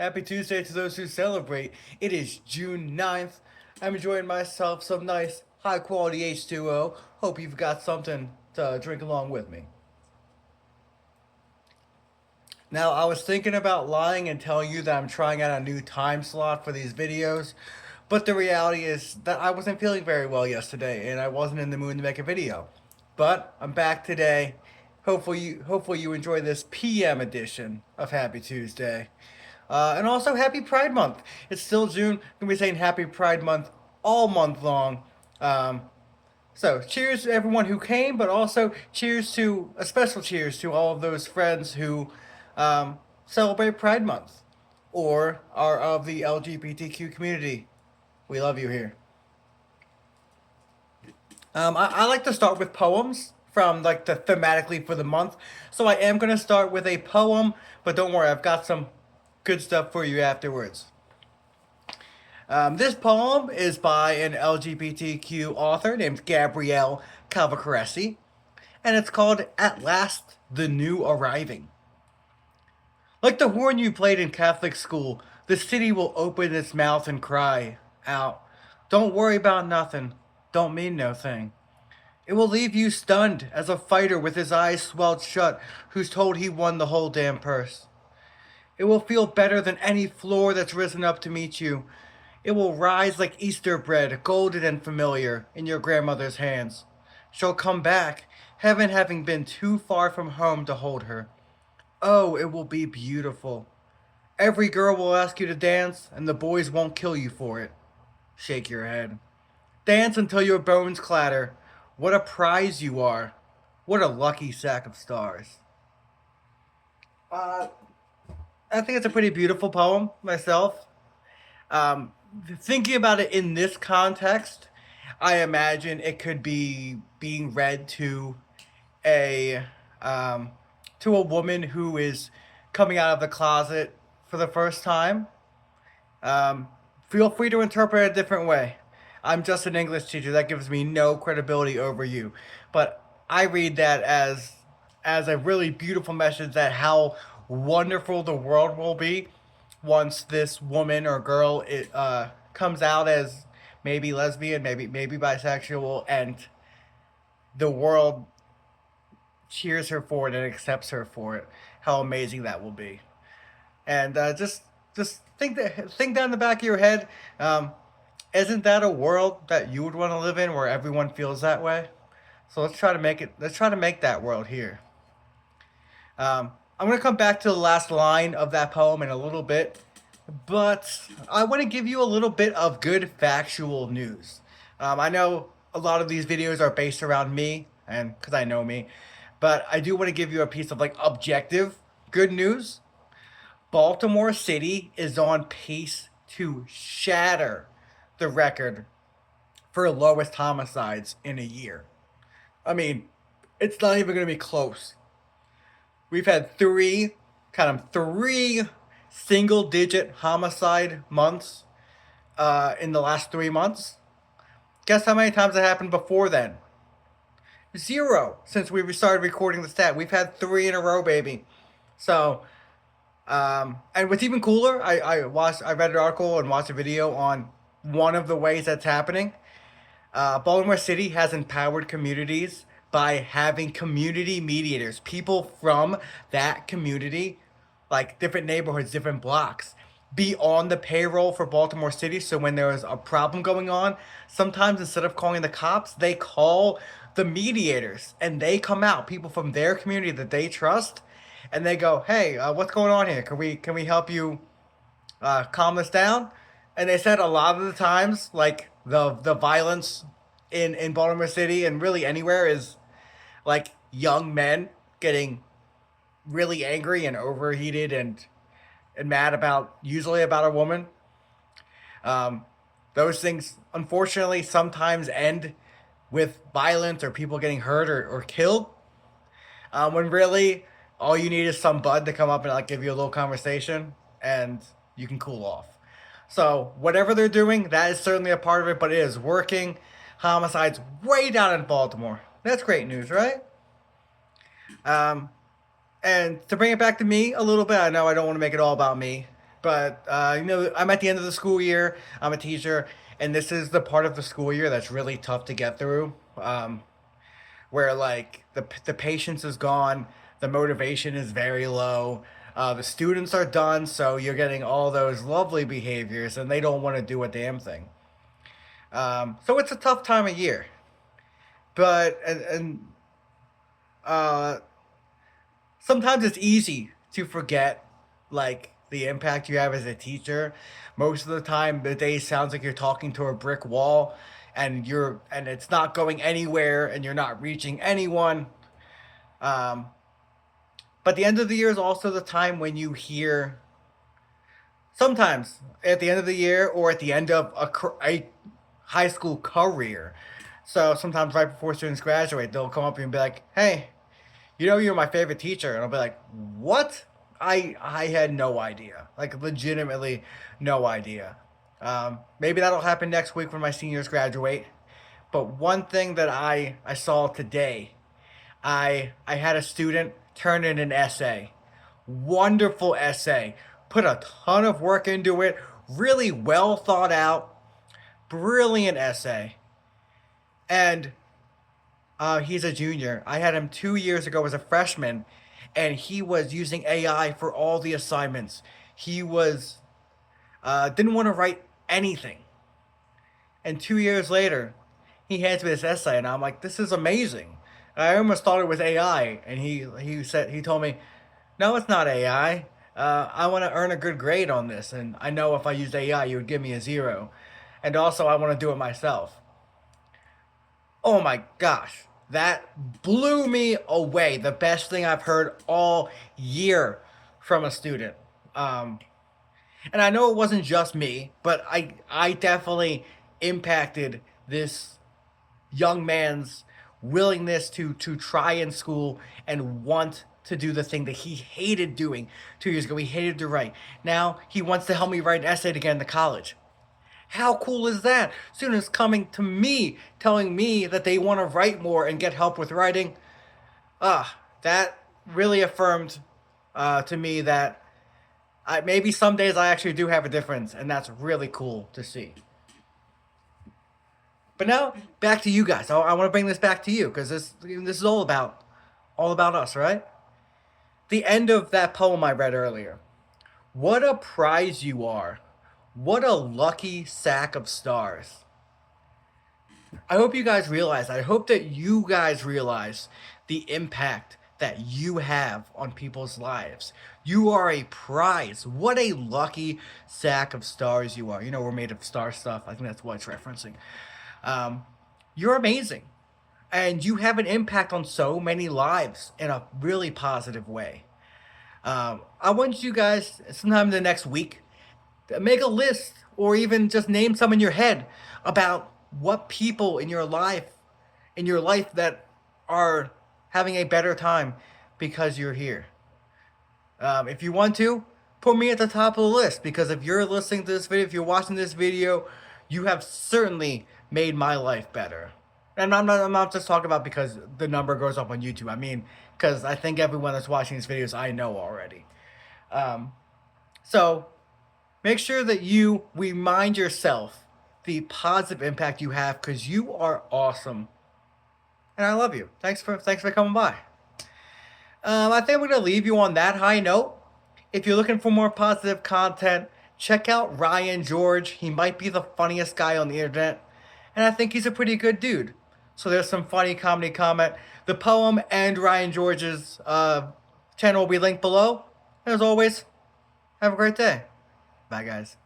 Happy Tuesday to those who celebrate. It is June 9th. I'm enjoying myself some nice high quality H2O. Hope you've got something to drink along with me. Now, I was thinking about lying and telling you that I'm trying out a new time slot for these videos, but the reality is that I wasn't feeling very well yesterday and I wasn't in the mood to make a video. But I'm back today. Hopefully you enjoy this PM edition of Happy Tuesday. And also Happy Pride Month. It's still June. I'm gonna be saying Happy Pride Month all month long. Um, so cheers to everyone who came, but also cheers to a special cheers to all of those friends who celebrate Pride Month or are of the LGBTQ community. We love you here. I like to start with poems from like the thematically for the month. So I am gonna start with a poem, but don't worry, I've got some good stuff for you afterwards. This poem is by an LGBTQ author named Gabrielle Calvacaresi, and it's called At Last, the New Arriving. Like the horn you played in Catholic school, the city will open its mouth and cry out, "Don't worry about nothing, don't mean no thing." It will leave you stunned as a fighter with his eyes swelled shut who's told he won the whole damn purse. It will feel better than any floor that's risen up to meet you. It will rise like Easter bread, golden and familiar, in your grandmother's hands. She'll come back, heaven having been too far from home to hold her. Oh, it will be beautiful. Every girl will ask you to dance, and the boys won't kill you for it. Shake your head. Dance until your bones clatter. What a prize you are. What a lucky sack of stars. Uh, I think it's a pretty beautiful poem myself. Um, Thinking about it in this context, I imagine it could be being read a um, to a woman who is coming out of the closet for the first time. Um, Feel free to interpret it a different way. I'm just an English teacher. That gives me no credibility over you. But I read that as a really beautiful message that how wonderful the world will be once this woman or girl comes out as maybe lesbian, maybe bisexual, and the world cheers her for it and accepts her for it. How amazing that will be! And just think that in the back of your head. Isn't that a world that you would want to live in where everyone feels that way? So let's try to make it. Let's try to make that world here. I'm gonna come back to the last line of that poem in a little bit, but I want to give you a little bit of good factual news. I know a lot of these videos are based around me, and because I know me, but I do want to give you a piece of like objective good news. Baltimore City is on pace to shatter the record for lowest homicides in a year. I mean, it's not even going to be close. We've had three single digit homicide months in the last 3 months. Guess how many times it happened before then? Zero since we started recording the stat. We've had three in a row, baby. So, and what's even cooler, I read an article and watched a video on one of the ways that's happening. Baltimore City has empowered communities by having community mediators, people from that community, like different neighborhoods, different blocks, be on the payroll for Baltimore City. So when there is a problem going on, sometimes instead of calling the cops, they call the mediators and they come out, people from their community that they trust, and they go, "Hey, what's going on here? Can we help you calm this down?" And they said a lot of the times, like the violence in Baltimore City and really anywhere is like young men getting really angry and overheated and mad about usually about a woman. Um, those things unfortunately sometimes end with violence or people getting hurt or killed. When really all you need is some bud to come up and like give you a little conversation and you can cool off. So whatever they're doing, that is certainly a part of it, but it is working. Homicides way down in Baltimore. That's great news, right? Um, and to bring it back to me a little bit, I know I don't want to make it all about me, But I'm at the end of the school year. I'm a teacher, and this is the part of the school year that's really tough to get through. Where like the patience is gone, the motivation is very low. The students are done, so you're getting all those lovely behaviors, and they don't want to do a damn thing. So it's a tough time of year. But and uh, sometimes it's easy to forget like the impact you have as a teacher. Most of the time the day sounds like you're talking to a brick wall, and it's not going anywhere, and you're not reaching anyone. um, but the end of the year is also the time when you hear, sometimes at the end of the year or at the end of a high school career. So sometimes right before students graduate, they'll come up and be like, hey, you're my favorite teacher. And I'll be like, what? I had no idea. Like, legitimately no idea. Maybe that'll happen next week when my seniors graduate. But one thing that I saw today, I had a student turn in an essay. Wonderful essay. Put a ton of work into it. Really well thought out. Brilliant essay. And he's a junior. I had him 2 years ago as a freshman, and he was using AI for all the assignments. He was didn't want to write anything, and 2 years later, he hands me this essay, and I'm like, "This is amazing." I almost thought it was AI, and he told me, "No, it's not AI. I want to earn a good grade on this, and I know if I used AI, you would give me a zero, and also I want to do it myself." Oh my gosh, that blew me away. The best thing I've heard all year from a student. Um, and I know it wasn't just me, but I definitely impacted this young man's willingness to try in school and want to do the thing that he hated doing 2 years ago. He hated to write. Now he wants to help me write an essay to get into college. How cool is that? Students coming to me, telling me that they want to write more and get help with writing. That really affirmed to me that maybe some days I actually do have a difference, and that's really cool to see. But now back to you guys. I want to bring this back to you because this is all about us, right? The end of that poem I read earlier. What a prize you are. What a lucky sack of stars. I hope you guys realize. I hope that you guys realize the impact that you have on people's lives. You are a prize. What a lucky sack of stars you are. We're made of star stuff. I think that's what it's referencing. Um, you're amazing. And you have an impact on so many lives in a really positive way. I want you guys, sometime in the next week, make a list or even just name some in your head about what people in your life that are having a better time because you're here. If you want to, put me at the top of the list, because if you're listening to this video, if you're watching this video, you have certainly made my life better. And I'm not just talking about because the number goes up on YouTube. I mean, because I think everyone that's watching these videos I know already. Um, so make sure that you remind yourself the positive impact you have, because you are awesome, and I love you. Thanks for coming by. I think I'm gonna leave you on that high note. If you're looking for more positive content, check out Ryan George. He might be the funniest guy on the internet, and I think he's a pretty good dude. So there's some funny comedy comment. The poem and Ryan George's channel will be linked below. As always, have a great day. Bye, guys.